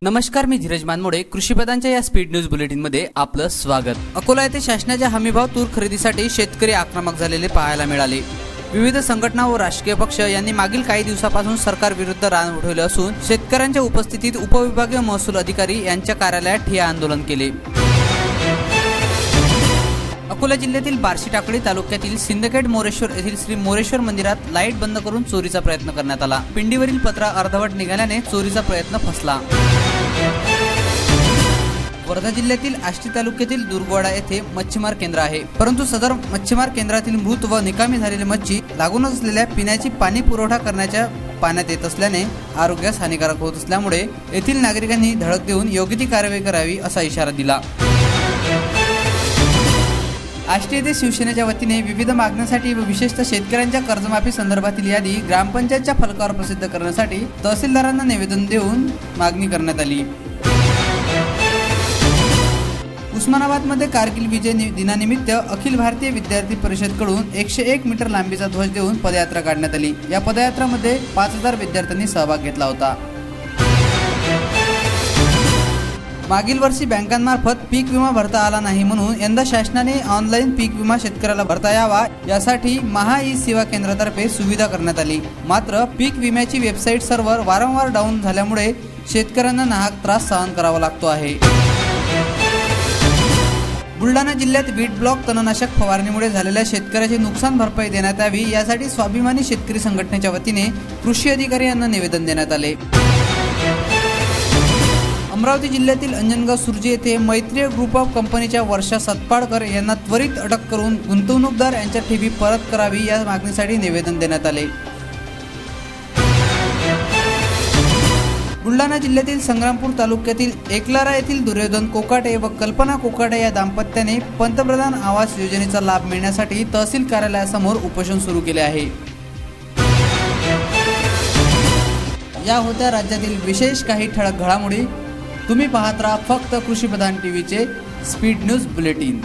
नमस्कार, मी धीरज मानमोडे. कृषीपदांच्या या speed news bulletin मध्ये आपलं स्वागत. अकोला येथे शासनाच्या हमीभाव तूर खरेदीसाठी शेतकरी आक्रमक झालेले पाहायला मिळाले. विविध संघटना व राजकीय पक्ष यांनी मागील काही दिवसापासून सरकार विरुद्ध रान उठवले असून शेतकऱ्यांच्या उपस्थितीत उपविभागीय महसूल अधिकारी यांच्या कार्यालयात ठिय्या आंदोलन केले. अकोला जिल्ह्यातील बार्शी टाकळी तालुक्यातील सिंदखेड मोरेश्वर येथील श्री मोरेश्वर मंदिरात लाईट बंद करून चोरीचा प्रयत्न करण्यात आला. पिंडीवरील पत्रा अर्धवट निघाल्याने चोरीचा प्रयत्न फसला. वर्धा जिल्ह्यातील आष्टी तालुक्यातील दुर्गवाडा येथे मच्छीमार केंद्र आहे, परंतु सदर मच्छीमार केंद्रातील मृत व निकामी झालेली मच्छी लागूनच असलेल्या पिण्याची पाणी पुरवठा करण्याच्या पाण्यात येत असल्याने आरोग्यास हानिकारक होत असल्यामुळे येथील नागरिकांनी धडक देऊन योग्य ती कारवाई करावी असा इशारा दिला. आष्टी येथे शिवसेनेच्या वतीने विविध मागण्यांसाठी व विशेषतः शेतकऱ्यांच्या कर्जमाफी संदर्भातील यादी ग्रामपंचायतच्या फलकावर प्रसिद्ध करण्यासाठी तहसीलदारांना निवेदन देऊन मागणी करण्यात आली. उस्मानाबादमध्ये कारगिल विजय दिनानिमित्त अखिल भारतीय विद्यार्थी परिषदकडून 101 मीटर लांबीचा ध्वज देऊन पदयात्रा काढण्यात आली. या पदयात्रामध्ये 5000 विद्यार्थ्यांनी सहभाग घेतला होता. मागील वर्षी बँकांमार्फत पीक विमा भरता आला नाही, म्हणून यंदा शासनाने ऑनलाईन पीक विमा शेतकऱ्याला भरता यावा यासाठी महा ई सेवा केंद्रातर्फे सुविधा करण्यात आली. मात्र पीक विम्याची वेबसाईट सर्व्हर वारंवार डाऊन झाल्यामुळे शेतकऱ्यांना नाहक त्रास सहन करावा लागतो आहे. बुलढाणा जिल्ह्यात वीट ब्लॉक तणनाशक फवारणीमुळे झालेल्या शेतकऱ्याची नुकसान भरपाई देण्यात यावी यासाठी स्वाभिमानी शेतकरी संघटनेच्या वतीने कृषी अधिकारी यांना निवेदन देण्यात आले. अमरावती जिल्ह्यातील अंजनगाव सुर्जी येथे मैत्रीय ग्रुप ऑफ कंपनीच्या वर्षा सतपाळकर यांना त्वरित अटक करून गुंतवणूकदार यांच्या ठेवी परत करावी या मागणीसाठी निवेदन देण्यात आले. बुलढाणा जिल्ह्यातील संग्रामपूर तालुक्यातील एकलारा येथील दुर्योधन कोकाटे व कल्पना कोकाटे या दाम्पत्याने पंतप्रधान आवास योजनेचा लाभ मिळण्यासाठी तहसील कार्यालयासमोर उपोषण सुरू केले आहे. या होत्या राज्यातील विशेष काही ठळक घडामोडी. तुम्ही पाहत राहा फक्त कृषीप्रधान टीव्हीचे स्पीड न्यूज बुलेटिन.